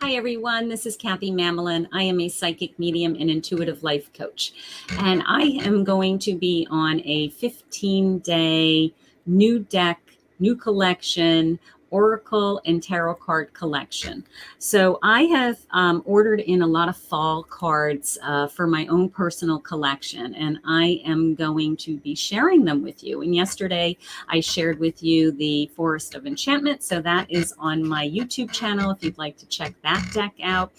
Hi, everyone. This is Kathy Mamolen. I am a psychic medium and intuitive life coach. And I am going to be on a 15-day new deck, new collection, Oracle and Tarot card collection. So I have ordered in a lot of fall cards for my own personal collection, and I am going to be sharing them with you. And yesterday I shared with you the Forest of Enchantment. So that is on my YouTube channel if you'd like to check that deck out.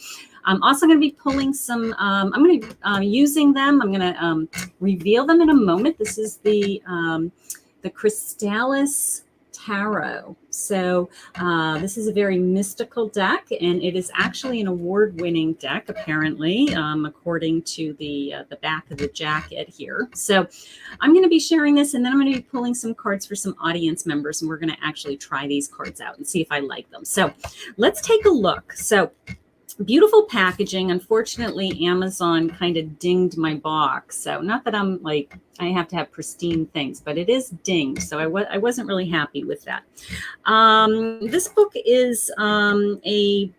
I'm also going to be pulling some, I'm going to be using them. I'm going to reveal them in a moment. This is the Cristalis Tarot. So this is a very mystical deck, and it is actually an award-winning deck, apparently, according to the back of the jacket here. So I'm going to be sharing this, and then I'm going to be pulling some cards for some audience members, and we're going to actually try these cards out and see if I like them. So let's take a look. So beautiful packaging. Unfortunately, Amazon kind of dinged my box. So not that I'm like, I have to have pristine things, but it is dinged. So I wasn't really happy with that. This book is a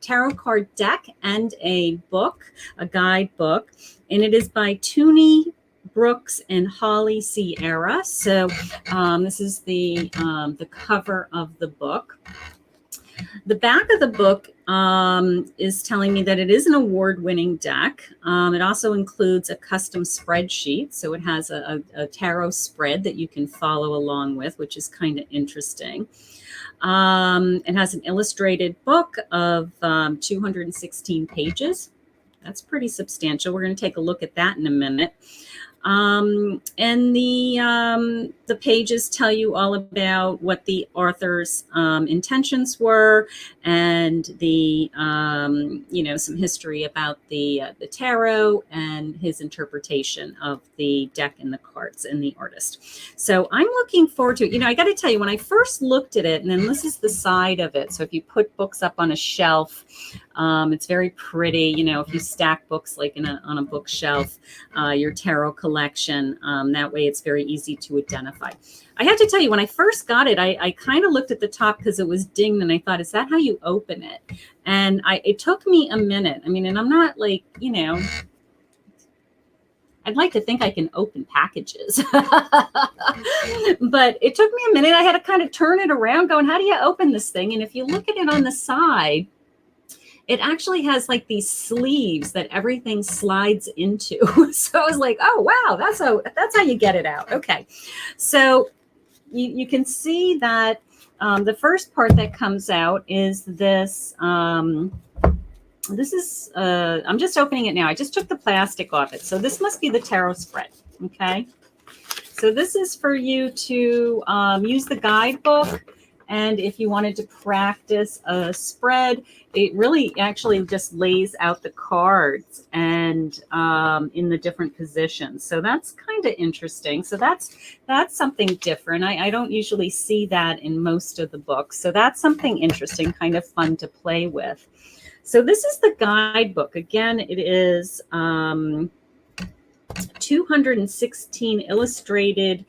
tarot card deck and a book, a guidebook, and it is by Toney, Brooks, and Holly Sierra. So this is the cover of the book. The back of the book is telling me that it is an award-winning deck. It also includes a custom spreadsheet. So it has a tarot spread that you can follow along with, which is kind of interesting. It has an illustrated book of 216 pages. That's pretty substantial. We're going to take a look at that in a minute. And the pages tell you all about what the author's intentions were, and the some history about the tarot and his interpretation of the deck and the cards and the artist. So I'm looking forward to it. I got to tell you, when I first looked at it, and then this is the side of it. So if you put books up on a shelf, it's very pretty. If you stack books like on a bookshelf, your tarot collection, that way it's very easy to identify. I have to tell you, when I first got it, I kind of looked at the top because it was dinged, and I thought, is that how you open it? And it took me a minute. I mean, and I'm not like, I'd like to think I can open packages, but it took me a minute. I had to kind of turn it around going, how do you open this thing? And if you look at it on the side, it actually has like these sleeves that everything slides into. So I was like, oh, wow, that's how you get it out. Okay. So you can see that the first part that comes out is this. This is, I'm just opening it now. I just took the plastic off it. So this must be the tarot spread. Okay. So this is for you to use the guidebook. And if you wanted to practice a spread, it really actually just lays out the cards and in the different positions. So that's kind of interesting. So that's something different. I don't usually see that in most of the books. So that's something interesting, kind of fun to play with. So this is the guidebook. Again, it is 216 illustrated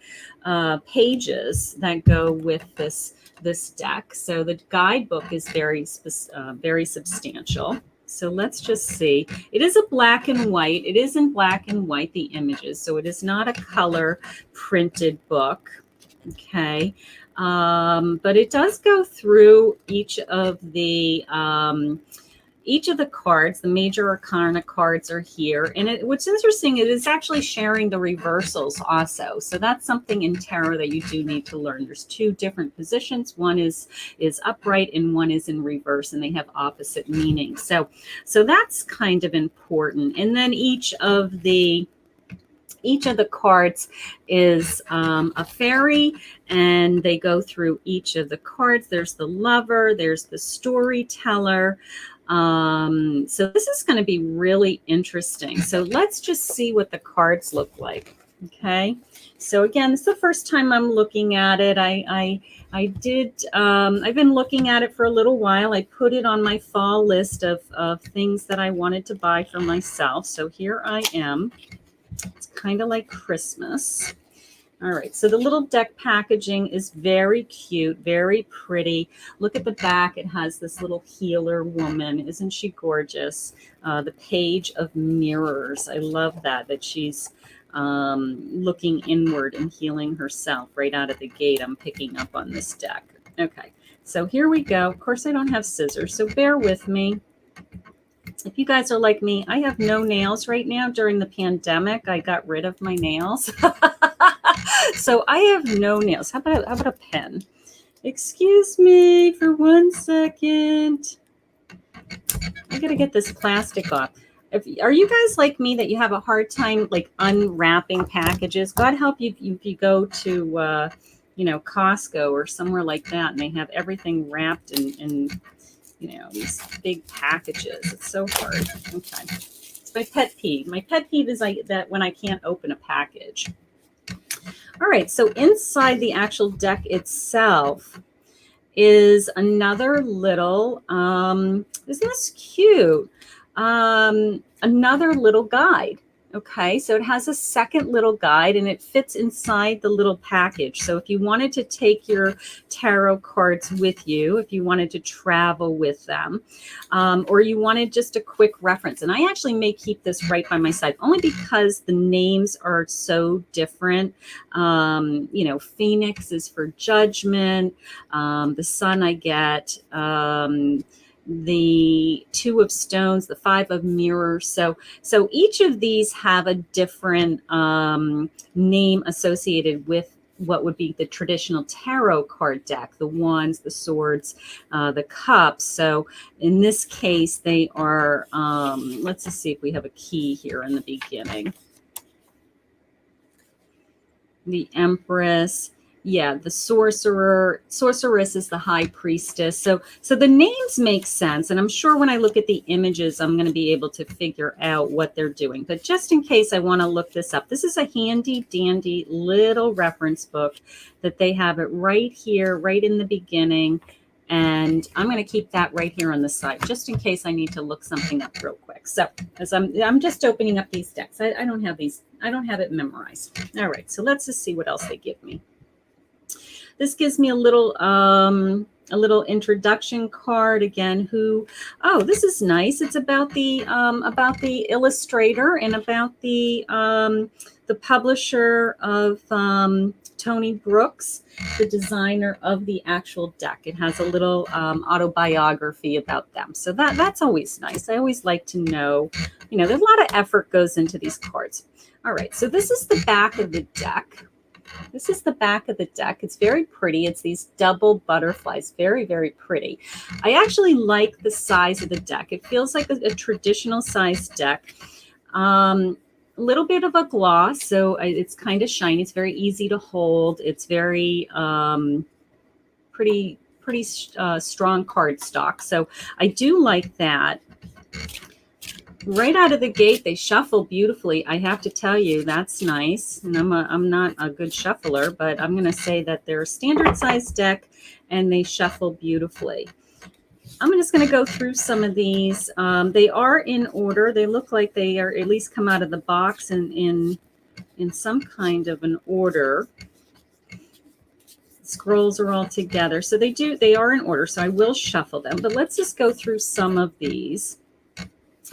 pages that go with this deck. So the guidebook is very substantial. So let's just see. It is a black and white. It is in black and white, the images. So it is not a color printed book. Okay. But it does go through each of the cards. The major arcana cards are here. And what's interesting, it is actually sharing the reversals also. So that's something in tarot that you do need to learn. There's two different positions. One is upright and one is in reverse, and they have opposite meanings. So that's kind of important. And then each of the cards is a fairy, and they go through each of the cards. There's the lover, there's the storyteller. So this is going to be really interesting. So let's just see what the cards look like. Okay. So again, this is the first time I'm looking at it. I've been looking at it for a little while. I put it on my fall list of things that I wanted to buy for myself. So here I am. It's kind of like Christmas. All right, so the little deck packaging is very cute, very pretty. Look at the back. It has this little healer woman. Isn't she gorgeous? The Page of Mirrors. I love that she's looking inward and healing herself right out of the gate. I'm picking up on this deck. Okay, so here we go. Of course, I don't have scissors, so bear with me. If you guys are like me, I have no nails right now. During the pandemic, I got rid of my nails. So I have no nails. How about a pen? Excuse me for 1 second. I gotta get this plastic off. Are you guys like me that you have a hard time like unwrapping packages? God help you if you go to Costco or somewhere like that and they have everything wrapped in these big packages. It's so hard. Okay. It's my pet peeve. My pet peeve is that when I can't open a package. All right. So inside the actual deck itself is another little, isn't this cute? Another little guide. Okay, so it has a second little guide and it fits inside the little package. So if you wanted to take your tarot cards with you, if you wanted to travel with them, or you wanted just a quick reference, and I actually may keep this right by my side only because the names are so different. Phoenix is for judgment. The sun I get. The Two of Stones, the Five of Mirrors. So each of these have a different name associated with what would be the traditional tarot card deck, the wands, the swords, the cups. So in this case, they are, let's just see if we have a key here in the beginning. The Empress. Yeah, the sorceress is the high priestess. So the names make sense. And I'm sure when I look at the images, I'm going to be able to figure out what they're doing. But just in case I want to look this up, this is a handy dandy little reference book that they have it right here, right in the beginning. And I'm going to keep that right here on the side, just in case I need to look something up real quick. So as I'm just opening up these decks, I don't have these. I don't have it memorized. All right, so let's just see what else they give me. This gives me a little introduction card again. This is nice. It's about the illustrator and about the publisher of Toney Brooks, the designer of the actual deck. It has a little autobiography about them. So that's always nice. I always like to know, there's a lot of effort goes into these cards. All right, so this is the back of the deck. This is the back of the deck. It's very pretty. It's these double butterflies. Very, very pretty. I actually like the size of the deck. It feels like a traditional size deck. A little bit of a gloss, so it's kind of shiny. It's very easy to hold. It's very pretty strong cardstock. So I do like that. Right out of the gate, they shuffle beautifully. I have to tell you, that's nice. And I'm not a good shuffler, but I'm going to say that they're a standard size deck and they shuffle beautifully. I'm just going to go through some of these. They are in order. They look like they are at least come out of the box in some kind of an order. Scrolls are all together. So they are in order. So I will shuffle them, but let's just go through some of these.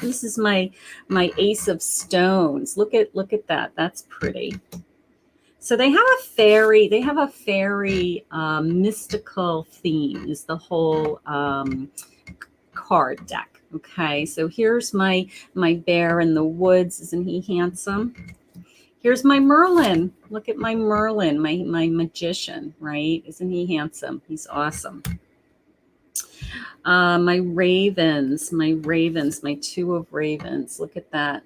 This is my Ace of Stones. Look at that. That's pretty. So they have a fairy. Mystical theme is the whole card deck. Okay. So here's my bear in the woods. Isn't he handsome? Here's my Merlin. Look at my Merlin, my magician. Right? Isn't he handsome? He's awesome. My ravens, my two of ravens. Look at that.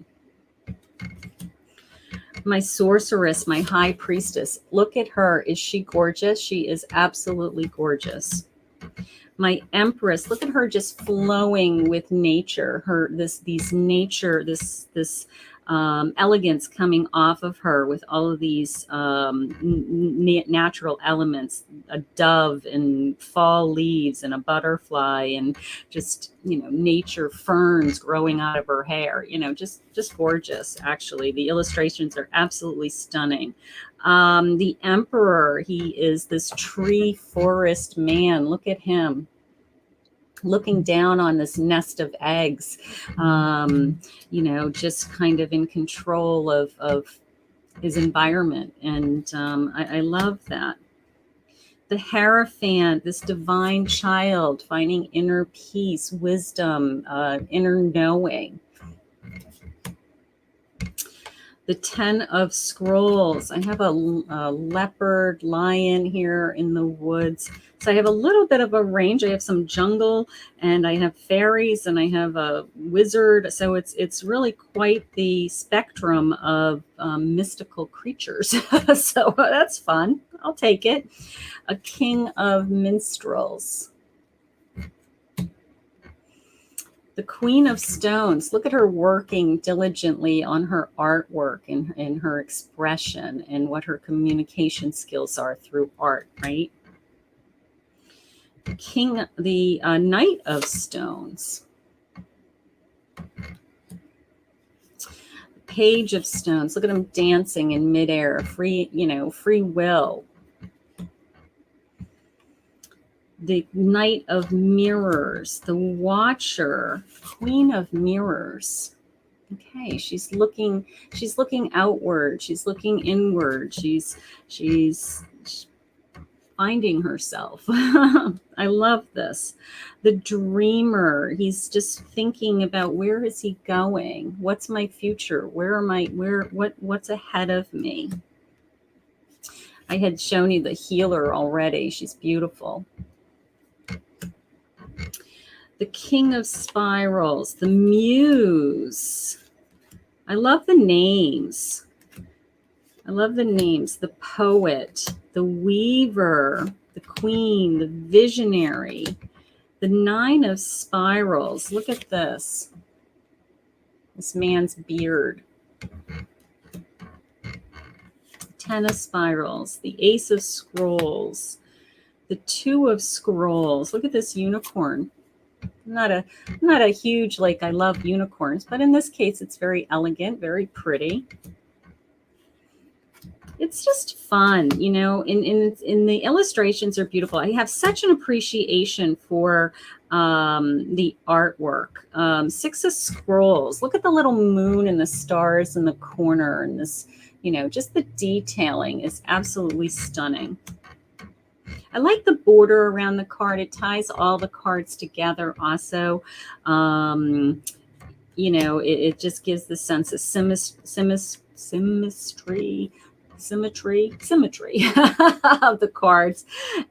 My sorceress, my high priestess. Look at her. Is she gorgeous? She is absolutely gorgeous. My empress. Look at her just flowing with nature. This elegance coming off of her with all of these natural elements, a dove and fall leaves and a butterfly and just, nature ferns growing out of her hair, just gorgeous. Actually, the illustrations are absolutely stunning. The Emperor, he is this tree forest man. Look at him looking down on this nest of eggs, you know, just kind of in control of his environment. And I love that. The Hierophant, this divine child, finding inner peace, wisdom, inner knowing. The 10 of Scrolls. I have a leopard lion here in the woods. So I have a little bit of a range. I have some jungle, and I have fairies, and I have a wizard. So it's really quite the spectrum of mystical creatures. So that's fun. I'll take it. A King of Minstrels. The Queen of Stones. Look at her working diligently on her artwork and her expression and what her communication skills are through art, right? The Knight of Stones. Page of Stones. Look at him dancing in midair. Free, you know, free will. The Knight of Mirrors, the Watcher, Queen of Mirrors. Okay, she's looking outward, she's looking inward, she's finding herself. I love this. The Dreamer, he's just thinking about, where is he going? What's my future? What's ahead of me? I had shown you the Healer already. She's beautiful. The King of Spirals, the Muse. I love the names. The Poet, the Weaver, the Queen, the Visionary, the 9 of Spirals. Look at this. This man's beard. 10 of Spirals, the Ace of Scrolls, the 2 of Scrolls. Look at this unicorn. Not a huge, like, I love unicorns, but in this case, it's very elegant, very pretty. It's just fun, you know, in the illustrations are beautiful. I have such an appreciation for the artwork. 6 of Scrolls. Look at the little moon and the stars in the corner, and this, you know, just the detailing is absolutely stunning. I like the border around the card. It ties all the cards together also. You know, it just gives the sense of symmetry of the cards.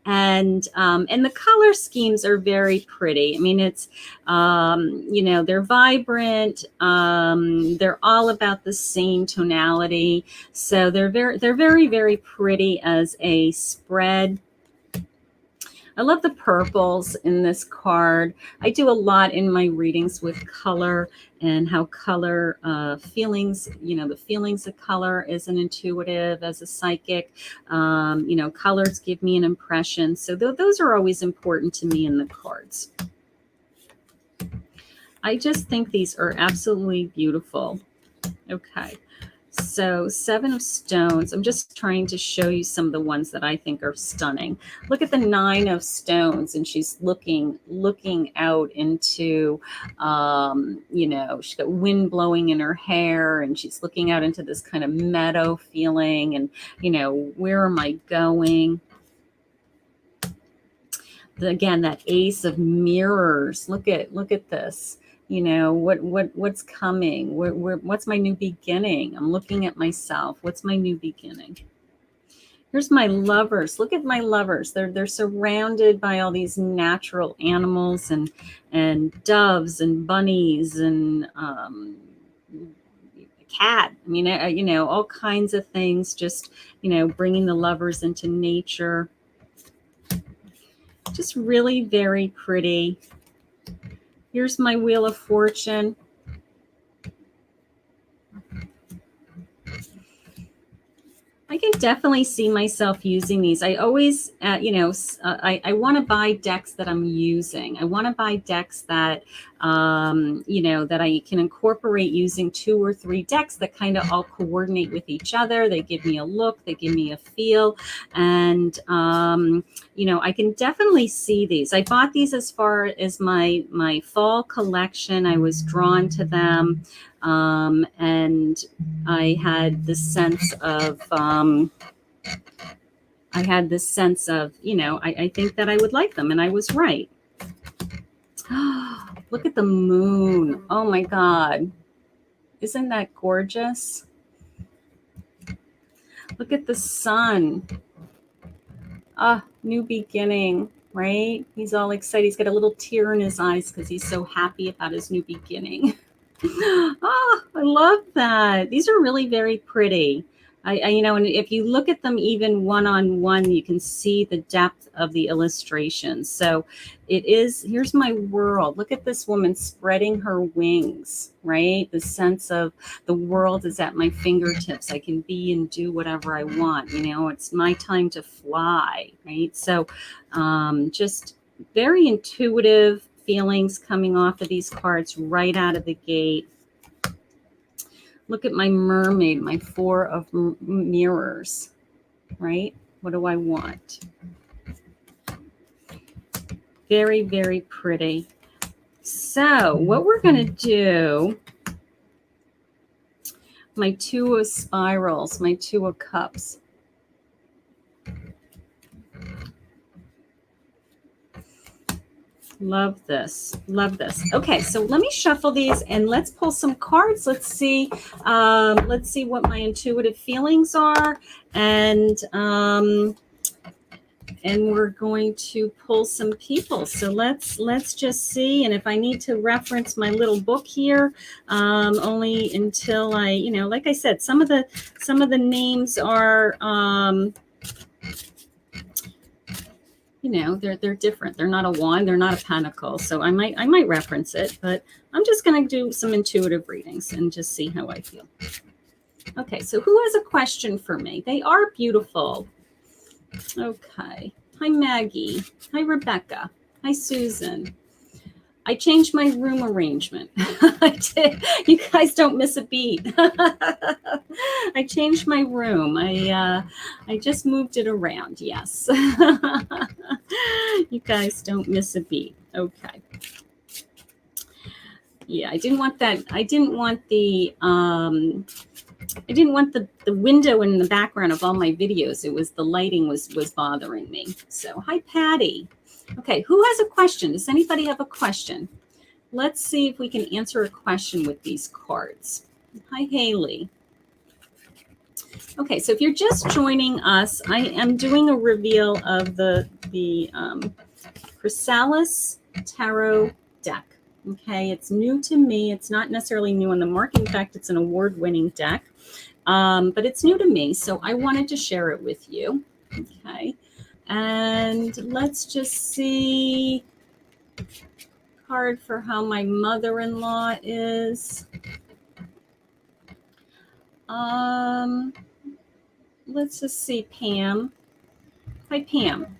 And the color schemes are very pretty. I mean, it's, you know, they're vibrant. They're all about the same tonality. So they're very, very pretty as a spread. I love the purples in this card. I do a lot in my readings with color and how color feelings, you know, the feelings of color as an intuitive, as a psychic. You know, colors give me an impression. So those are always important to me in the cards. I just think these are absolutely beautiful. Okay. So 7 of Stones. I'm just trying to show you some of the ones that I think are stunning. Look at the 9 of Stones, and she's looking out into, you know, she's got wind blowing in her hair, and she's looking out into this kind of meadow feeling, and, you know, where am I going? Again, that Ace of Mirrors. Look at this. You know, what's coming? What's my new beginning? I'm looking at myself. What's my new beginning? Here's my Lovers. Look at my Lovers. They're surrounded by all these natural animals and doves and bunnies and cat. I mean, you know, all kinds of things. Just, you know, bringing the Lovers into nature. Just really very pretty. Here's my Wheel of Fortune. I can definitely see myself using these. I always, I want to buy decks that I'm using. I want to buy decks that, that I can incorporate using 2 or 3 decks that kind of all coordinate with each other. They give me a look, they give me a feel. And, I can definitely see these. I bought these as far as my fall collection. I was drawn to them. And I had this sense of, I think that I would like them, and I was right. Look at the moon. Oh my God. Isn't that gorgeous? Look at the sun. New beginning, right? He's all excited. He's got a little tear in his eyes because he's so happy about his new beginning. Oh, I love that. These are really very pretty. And if you look at them even one-on-one, you can see the depth of the illustrations. So here's my world. Look at this woman spreading her wings, right? The sense of the world is at my fingertips. I can be and do whatever I want. It's my time to fly, right? So just very intuitive feelings coming off of these cards right out of the gate. Look at my mermaid, my 4 of mirrors, right? What do I want? Very, very pretty. So what we're going to do, my 2 of spirals, my 2 of cups. Love this. Love this. Okay, so let me shuffle these and let's pull some cards. Let's see what my intuitive feelings are. And we're going to pull some people. So let's just see. And if I need to reference my little book here, only until I, like I said, some of the names are they're different. They're not a wand, they're not a pentacle. So I might reference it, but I'm just going to do some intuitive readings and just see how I feel. Okay, so who has a question for me? They are beautiful. Okay. Hi, Maggie. Hi, Rebecca. Hi, Susan. I changed my room arrangement. I did. You guys don't miss a beat. I changed my room. I just moved it around. Yes. You guys don't miss a beat. Okay. Yeah, I didn't want that. I didn't want the window in the background of all my videos. It was the lighting was bothering me. So hi, Patty. Okay, who has a question? Does anybody have a question? Let's see if we can answer a question with these cards. Hi, Haley. Okay, so if you're just joining us, I am doing a reveal of the Cristalis Tarot deck. Okay, it's new to me. It's not necessarily new on the market. In fact, it's an award-winning deck, but it's new to me, so I wanted to share it with you. Okay, and let's just see card for how my mother-in-law is. Let's just see, Pam. Hi, Pam.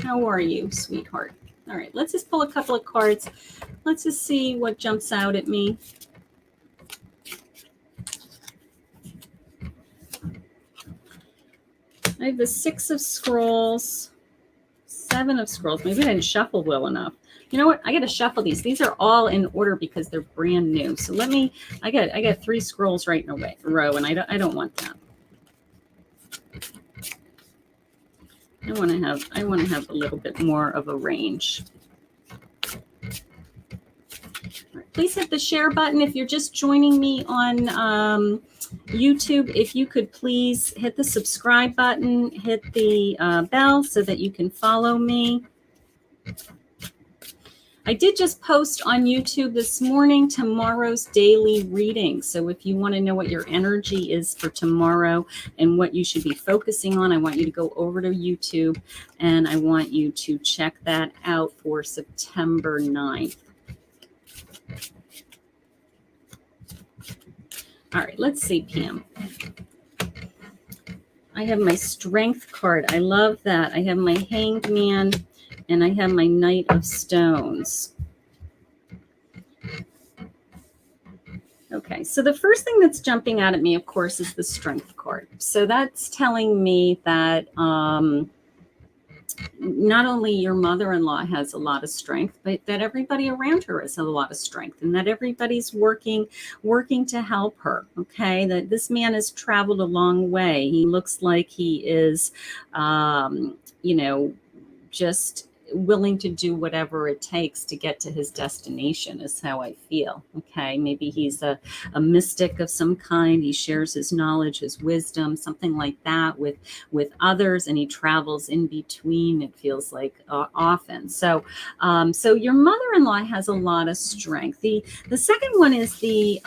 How are you, sweetheart? All right, let's just pull a couple of cards. Let's just see what jumps out at me. I have the 6 of Scrolls, 7 of Scrolls. Maybe I didn't shuffle well enough. You know what? I got to shuffle these. These are all in order because they're brand new. So let me. I got 3 scrolls right in a row, and I don't want that. I want to have a little bit more of a range. All right, please hit the share button if you're just joining me on YouTube. If you could please hit the subscribe button, hit the bell so that you can follow me. I did just post on YouTube this morning tomorrow's daily reading. So if you want to know what your energy is for tomorrow and what you should be focusing on, I want you to go over to YouTube and I want you to check that out for September 9th. All right, let's see, Pam. I have my Strength card. I love that. I have my Hanged Man, and I have my Knight of Stones. Okay, so the first thing that's jumping out at me, of course, is the Strength card. So that's telling me that not only your mother-in-law has a lot of strength, but that everybody around her has a lot of strength, and that everybody's working to help her. Okay, that this man has traveled a long way. He looks like he is, you know, just willing to do whatever it takes to get to his destination, is how I feel. Okay, maybe he's a mystic of some kind. He shares his knowledge, his wisdom, something like that with others, and he travels in between, it feels like, often. So so your mother-in-law has a lot of strength. The second one is the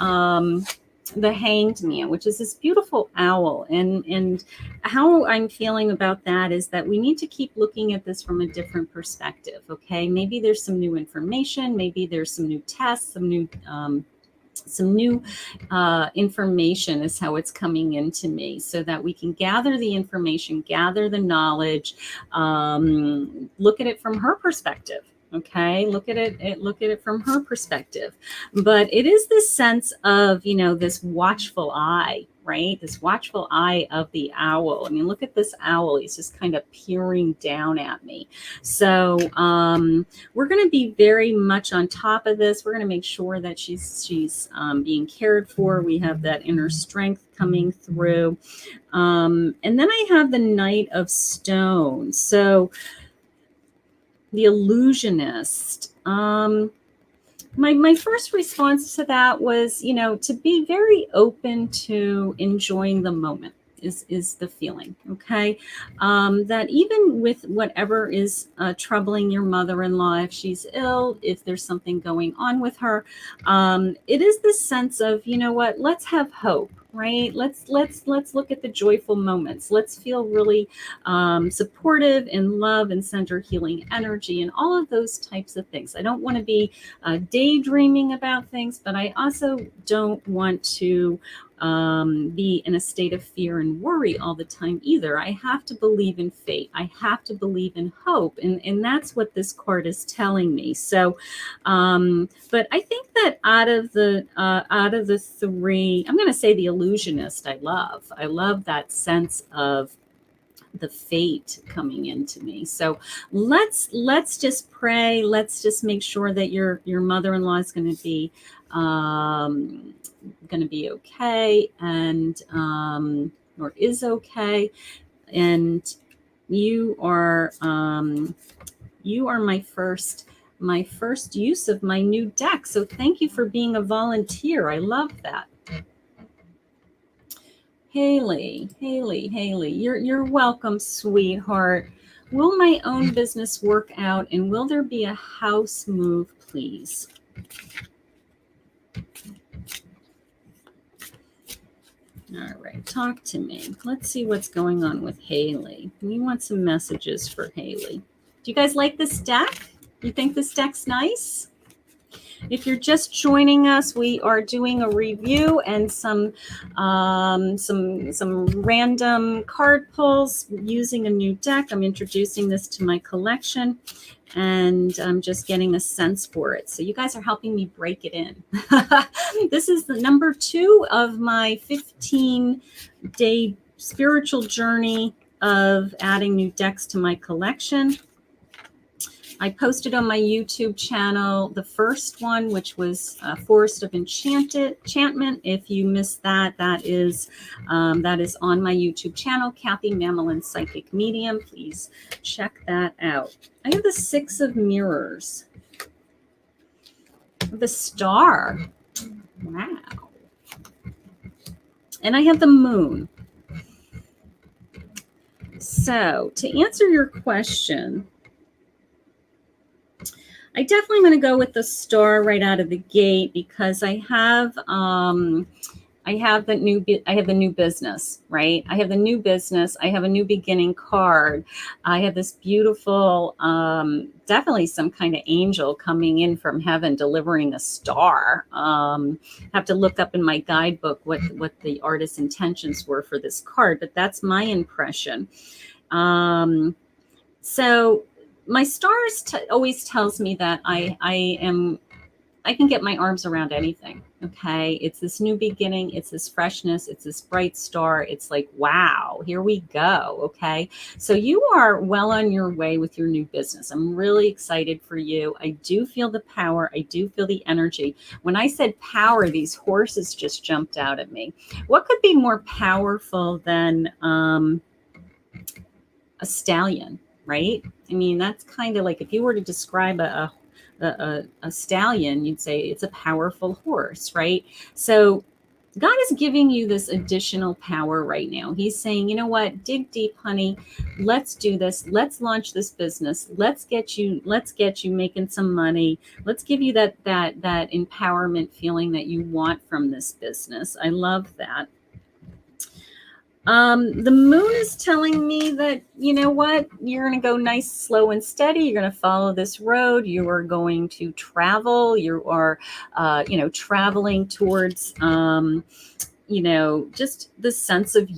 Hanged Man, which is this beautiful owl. And how I'm feeling about that is that we need to keep looking at this from a different perspective. Okay, maybe there's some new information, maybe there's some new tests, some new information is how it's coming into me, so that we can gather the information, gather the knowledge, look at it from her perspective. Okay, look at it from her perspective. But it is this sense of, you know, this watchful eye, right? This watchful eye of the owl. I mean, look at this owl. He's just kind of peering down at me. So we're going to be very much on top of this. We're going to make sure that she's being cared for. We have that inner strength coming through. And then I have the Knight of Stones. So the illusionist. My first response to that was, you know, to be very open to enjoying the moment is the feeling. Okay, that even with whatever is troubling your mother-in-law, if she's ill, if there's something going on with her, it is this sense of, you know what, let's have hope. Right? Let's look at the joyful moments. Let's feel really supportive and love and send her healing energy and all of those types of things. I don't want to be daydreaming about things, but I also don't want to be in a state of fear and worry all the time either. I have to believe in fate. I have to believe in hope. And that's what this card is telling me. So, but I think that out of the three, I'm going to say the illusionist I love that sense of the fate coming into me. So let's just pray. Let's just make sure that your mother-in-law is going to be okay, and or is okay, and you are my first use of my new deck. So thank you for being a volunteer. I love that. Haley, you're welcome, sweetheart. Will my own business work out, and will there be a house move, please? All right, talk to me. Let's see what's going on with Haley. We want some messages for Haley. Do you guys like this deck? You think this deck's nice? If you're just joining us, we are doing a review and some random card pulls using a new deck. I'm introducing this to my collection, and I'm just getting a sense for it. So you guys are helping me break it in. This is the number 2 of my 15-day spiritual journey of adding new decks to my collection. I posted on my YouTube channel the first one, which was Forest of Enchantment. If you missed that, that is on my YouTube channel, Kathy Mamolen Psychic Medium. Please check that out. I have the 6 of Mirrors. The Star. Wow. And I have the Moon. So to answer your question, I definitely want to go with the Star right out of the gate, because I have I have the new business, right? I have the new business. I have a new beginning card. I have this beautiful, definitely some kind of angel coming in from heaven, delivering a star. Have to look up in my guidebook what the artist's intentions were for this card, but that's my impression. So my stars always tells me that I can get my arms around anything. Okay. It's this new beginning. It's this freshness. It's this bright star. It's like, wow, here we go. Okay. So you are well on your way with your new business. I'm really excited for you. I do feel the power. I do feel the energy. When I said power, these horses just jumped out at me. What could be more powerful than a stallion, right? I mean, that's kind of like if you were to describe a stallion, you'd say it's a powerful horse, right? So God is giving you this additional power right now. He's saying, you know what, dig deep, honey. Let's do this. Let's launch this business. Let's get you making some money. Let's give you that empowerment feeling that you want from this business. I love that. The moon is telling me that, you know what, you're going to go nice, slow and steady. You're going to follow this road. You are going to travel. You are, traveling towards, just the sense of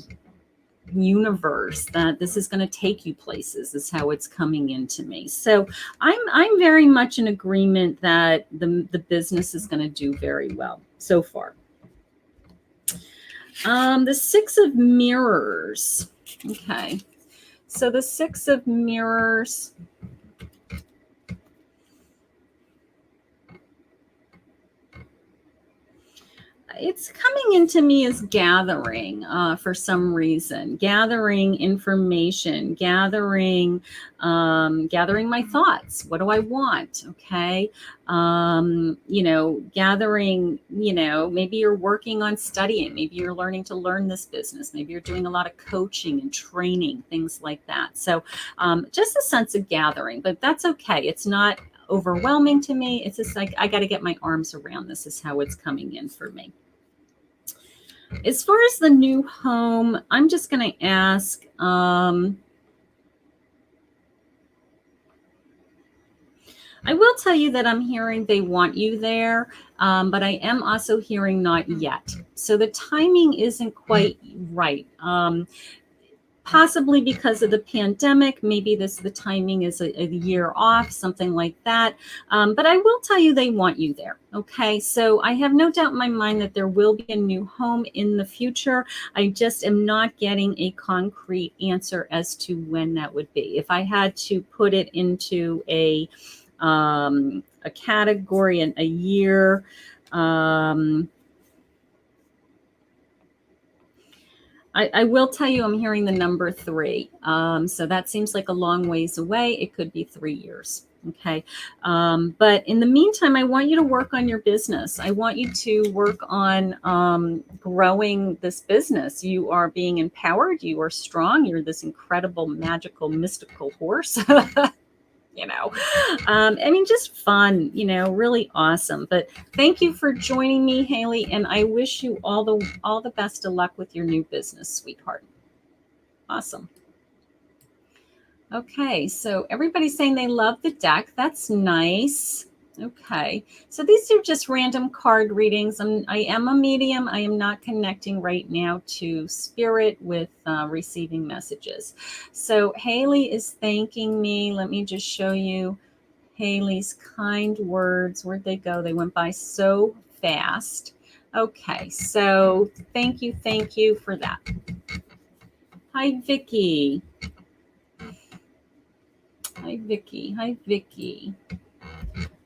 universe that this is going to take you places is how it's coming into me. So I'm very much in agreement that the business is going to do very well so far. The Six of Mirrors. Okay. So the Six of Mirrors. It's coming into me as gathering for some reason, gathering information, gathering my thoughts. What do I want? Okay. Gathering, maybe you're working on studying, maybe you're learning to learn this business. Maybe you're doing a lot of coaching and training, things like that. So just a sense of gathering, but that's okay. It's not overwhelming to me. It's just like, I got to get my arms around this is how it's coming in for me. As far as the new home, I'm just going to ask, I will tell you that I'm hearing they want you there, but I am also hearing not yet. So the timing isn't quite right. Possibly because of the pandemic, maybe the timing is a year off, something like that. But I will tell you they want you there. Okay, so I have no doubt in my mind that there will be a new home in the future. I just am not getting a concrete answer as to when that would be. If I had to put it into a category and a year, I will tell you, I'm hearing the number 3. So that seems like a long ways away. It could be 3 years. Okay. But in the meantime, I want you to work on your business. I want you to work on growing this business. You are being empowered. You are strong. You're this incredible, magical, mystical horse. Just fun, really awesome. But thank you for joining me, Haley, and I wish you all the best of luck with your new business, sweetheart. Awesome. Okay, so everybody's saying they love the deck. That's nice. Okay, so these are just random card readings. I am a medium. I am not connecting right now to spirit with receiving messages. So Haley is thanking me. Let me just show you Haley's kind words. Where'd they go? They went by so fast. Okay, so thank you for that. Hi, Vicky. Hi, Vicky. Hi, Vicky.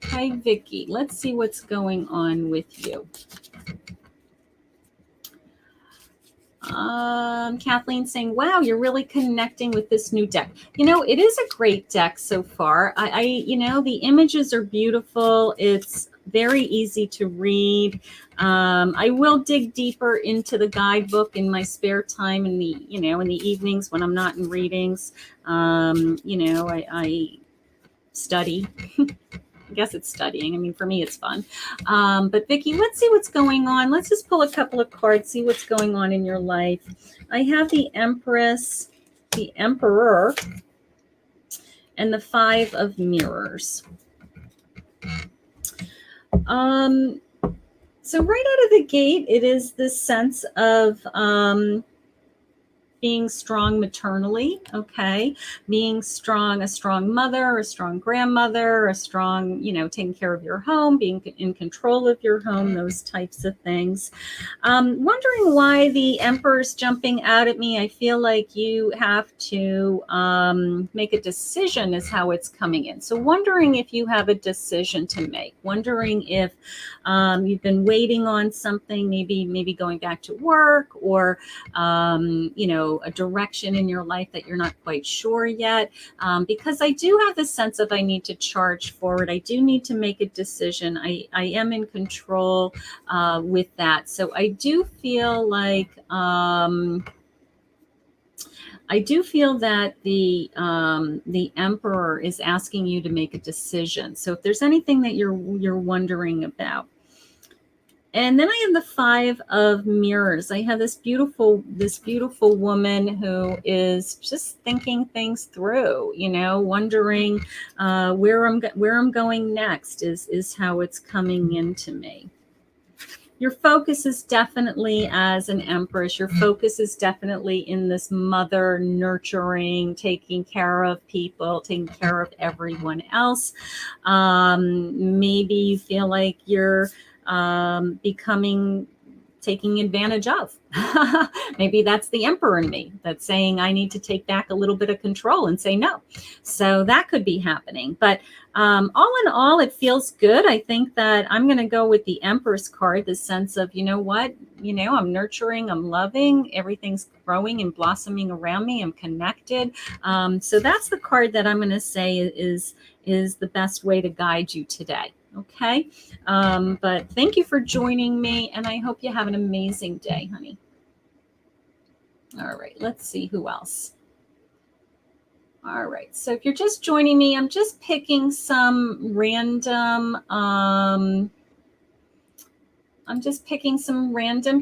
Hi, Vicky. Let's see what's going on with you. Kathleen saying, wow, you're really connecting with this new deck. It is a great deck so far. The images are beautiful. It's very easy to read. I will dig deeper into the guidebook in my spare time in the evenings when I'm not in readings. I study. I guess it's studying. I mean, for me, it's fun. But Vicki, let's see what's going on. Let's just pull a couple of cards, see what's going on in your life. I have the Empress, the Emperor, and the Five of Mirrors. So right out of the gate, it is this sense of being strong maternally, okay? Being strong, a strong mother, a strong grandmother, a strong, taking care of your home, being in control of your home, those types of things. Wondering why the Emperor's jumping out at me. I feel like you have to make a decision is how it's coming in. So wondering if you have a decision to make. Wondering if you've been waiting on something, maybe going back to work, or a direction in your life that you're not quite sure yet, because I do have the sense of I need to charge forward. I do need to make a decision. I am in control with that. So I do feel like that the Emperor is asking you to make a decision. So if there's anything that you're wondering about. And then I have the Five of Mirrors. I have this beautiful woman who is just thinking things through, wondering where I'm going next is how it's coming into me. Your focus is definitely, as an Empress, your focus is definitely in this mother, nurturing, taking care of people, taking care of everyone else. Maybe you feel like you're taking advantage of. Maybe that's the Emperor in me that's saying I need to take back a little bit of control and say no. So that could be happening. But all in all, it feels good. I think that I'm going to go with the Empress card, the sense of, I'm nurturing, I'm loving, everything's growing and blossoming around me, I'm connected. So that's the card that I'm going to say is the best way to guide you today. Okay. But thank you for joining me, and I hope you have an amazing day, honey. All right, let's see who else. All right, so if you're just joining me, I'm just picking some random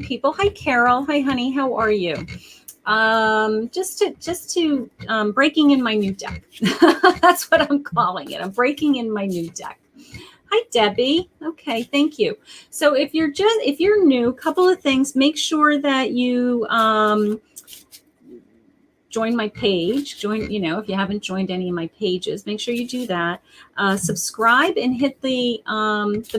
people. Hi, Carol. Hi, honey. How are you? Just to breaking in my new deck. That's what I'm calling it. I'm breaking in my new deck. Hi, Debbie. Okay, thank you. So if you're new, a couple of things. Make sure that you join my page. If you haven't joined any of my pages, make sure you do that. Subscribe and hit the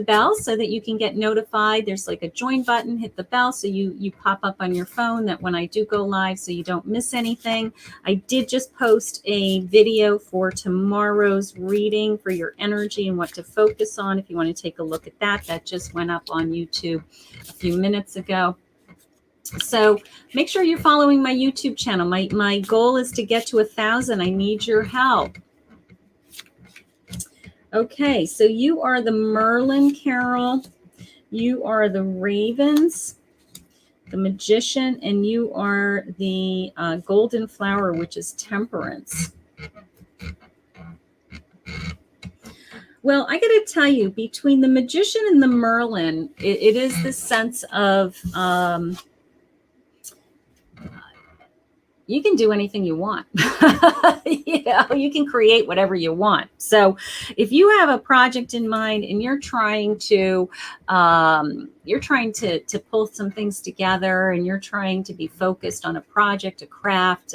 bell so that you can get notified. There's like a join button. Hit the bell so you pop up on your phone that when I do go live, so you don't miss anything. I did just post a video for tomorrow's reading for your energy and what to focus on. If you want to take a look at that just went up on YouTube a few minutes ago. So make sure you're following my YouTube channel. My goal is to get to 1,000. I need your help. Okay, so you are the Merlin, Carol. You are the Ravens, the Magician, and you are the Golden Flower, which is Temperance. Well, I got to tell you, between the Magician and the Merlin, it is this sense of you can do anything you want. You can create whatever you want. So if you have a project in mind and you're trying to pull some things together, and you're trying to be focused on a project, a craft,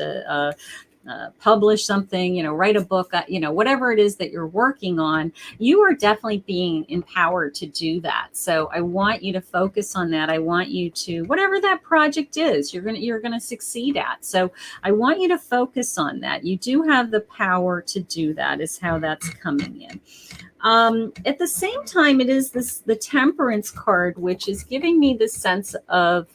publish something, write a book, whatever it is that you're working on, you are definitely being empowered to do that. So I want you to focus on that. I want you to, whatever that project is, you're going to succeed at. So I want you to focus on that. You do have the power to do that, is how that's coming in. At the same time, it is the Temperance card, which is giving me the sense of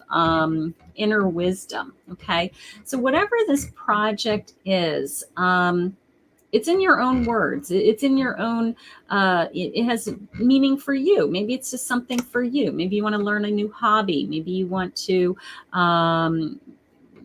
inner wisdom. Okay, so whatever this project is, it's in your own words. It's in your own. It has meaning for you. Maybe it's just something for you. Maybe you want to learn a new hobby. Maybe you want to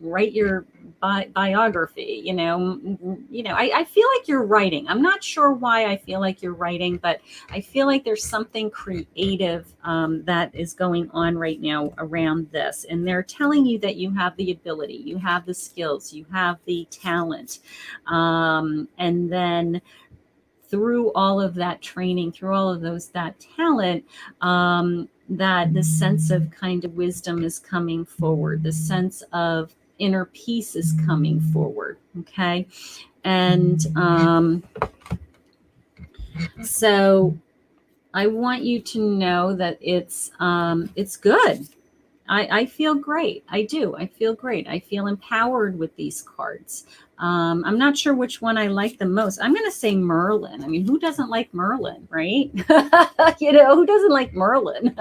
write your biography. I feel like you're writing. I'm not sure why I feel like you're writing, but I feel like there's something creative that is going on right now around this. And they're telling you that you have the ability, you have the skills, you have the talent. And then through all of that training, through all of that talent, that the sense of kind of wisdom is coming forward, the sense of inner peace is coming forward. Okay. And so I want you to know that it's good. I feel great. I do. I feel great. I feel empowered with these cards. I'm not sure which one I like the most. I'm going to say Merlin. I mean, who doesn't like Merlin, right? Who doesn't like Merlin?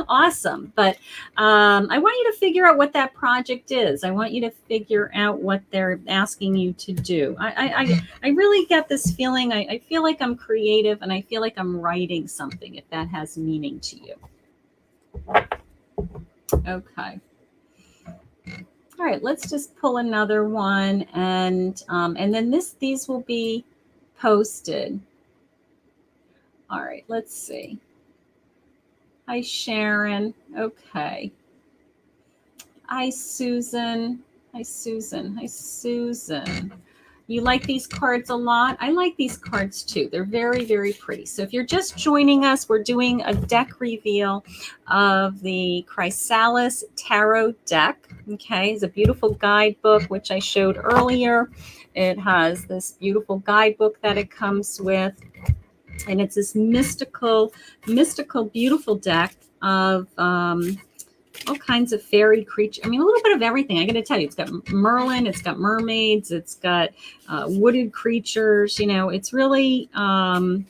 Awesome. But I want you to figure out what that project is. I want you to figure out what they're asking you to do. I really get this feeling. I feel like I'm creative, and I feel like I'm writing something, if that has meaning to you. Okay. All right, let's just pull another one, and then these will be posted. All right, let's see. Hi, Sharon. Okay. Hi, Susan. Hi, Susan. Hi, Susan. You like these cards a lot? I like these cards too. They're very, very pretty. So if you're just joining us, we're doing a deck reveal of the Chrysalis Tarot deck. Okay, it's a beautiful guidebook, which I showed earlier. It has this beautiful guidebook that it comes with. And it's this mystical, beautiful deck of all kinds of fairy creatures. I mean, a little bit of everything. I got to tell you, it's got Merlin, it's got mermaids, it's got wooded creatures. It's really, I've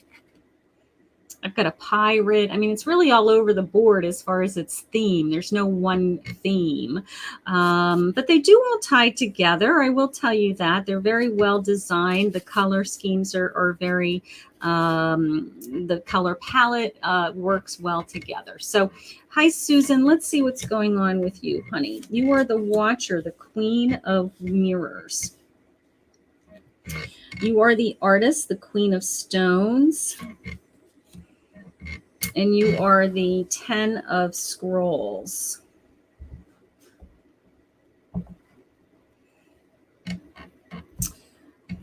got a pirate. I mean, it's really all over the board as far as its theme. There's no one theme, but they do all tie together. I will tell you that they're very well designed. The color schemes are very, the color palette works well together. So, hi, Susan. Let's see what's going on with you, honey. You are the Watcher, the Queen of Mirrors. You are the Artist, the Queen of Stones. And you are the 10 of Scrolls.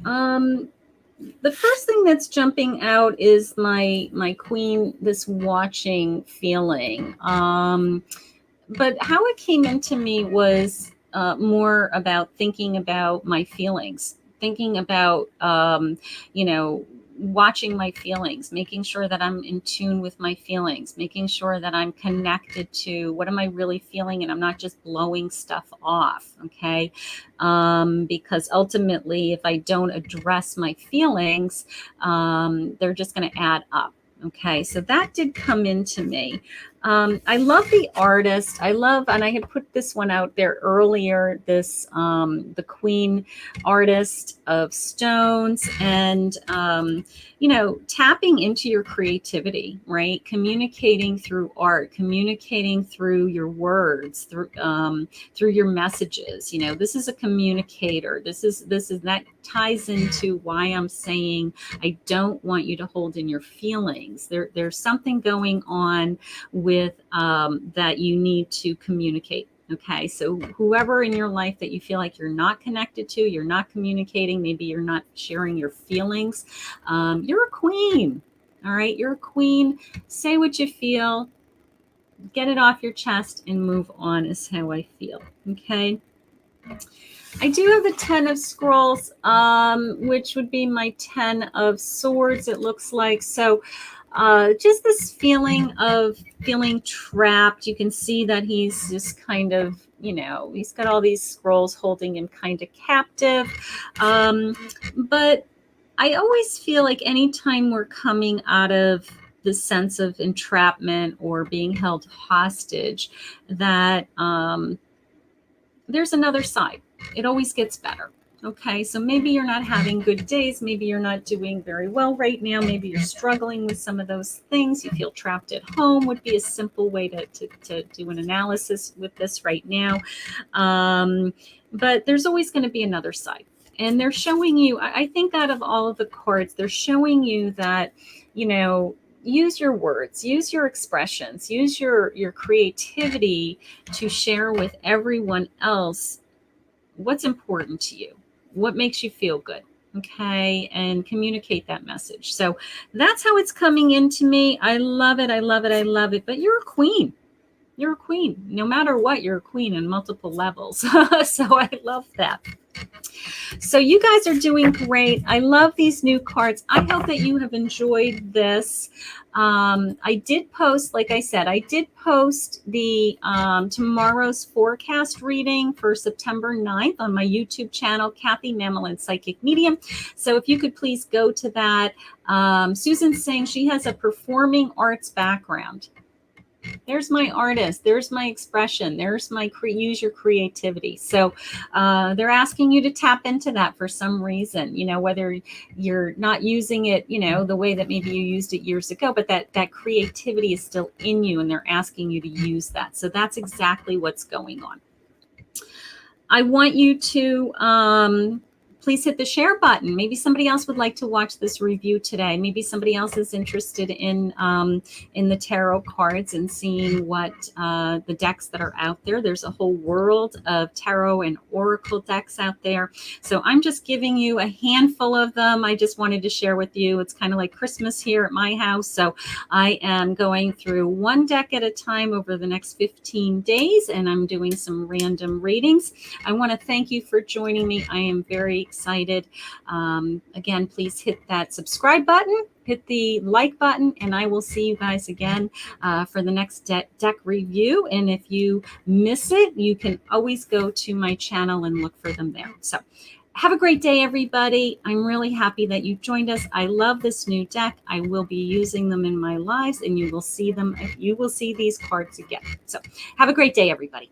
The first thing that's jumping out is my queen, this watching feeling. But how it came into me was more about thinking about my feelings, thinking about, watching my feelings, making sure that I'm in tune with my feelings, making sure that I'm connected to what am I really feeling, and I'm not just blowing stuff off. Okay. Because ultimately, if I don't address my feelings, they're just going to add up. Okay, so that did come into me. I love the Artist. And I had put this one out there earlier, this, the Queen Artist of Stones, and, tapping into your creativity, right? Communicating through art, communicating through your words, through your messages. This is a communicator. This is that ties into why I'm saying I don't want you to hold in your feelings. There's something going on with that you need to communicate. Okay, so whoever in your life that you feel like you're not connected to, you're not communicating, maybe you're not sharing your feelings, you're a queen. All right, you're a queen. Say what you feel, get it off your chest, and move on is how I feel. Okay. I do have the 10 of Scrolls, which would be my 10 of Swords, it looks like. So just this feeling of feeling trapped. You can see that he's just kind of, he's got all these scrolls holding him kind of captive. But I always feel like anytime we're coming out of the sense of entrapment or being held hostage, that there's another side. It always gets better. Okay, so maybe you're not having good days. Maybe you're not doing very well right now. Maybe you're struggling with some of those things. You feel trapped at home would be a simple way to do an analysis with this right now. but there's always going to be another side. And they're showing you, I think out of all of the cards, they're showing you that, you know, use your words, use your expressions, use your creativity to share with everyone else what's important to you, what makes you feel good. Okay. And communicate that message. So that's how it's coming into me. I love it. I love it. I love it. But you're a queen. You're a queen. No matter what, you're a queen in multiple levels. So I love that. So you guys are doing great. I love these new cards. I hope that you have enjoyed this. I did post, like I said, I did post the tomorrow's forecast reading for September 9th on my YouTube channel, Kathy Mamolen Psychic Medium. So if you could please go to that. Susan's saying she has a performing arts background. There's my artist. There's my expression. There's my use your creativity. So they're asking you to tap into that for some reason, you know, whether you're not using it, you know, the way that maybe you used it years ago, but that creativity is still in you and they're asking you to use that. So that's exactly what's going on. I want you to please hit the share button. Maybe somebody else would like to watch this review today. Maybe somebody else is interested in the tarot cards and seeing what the decks that are out there. There's a whole world of tarot and oracle decks out there. So I'm just giving you a handful of them. I just wanted to share with you. It's kind of like Christmas here at my house. So I am going through one deck at a time over the next 15 days, and I'm doing some random readings. I want to thank you for joining me. I am very excited. Again, please hit that subscribe button, hit the like button, and I will see you guys again for the next deck review. And if you miss it, you can always go to my channel and look for them there. So have a great day, everybody. I'm really happy that you joined us. I love this new deck. I will be using them in my lives, and you will see them. You will see these cards again. So have a great day, everybody.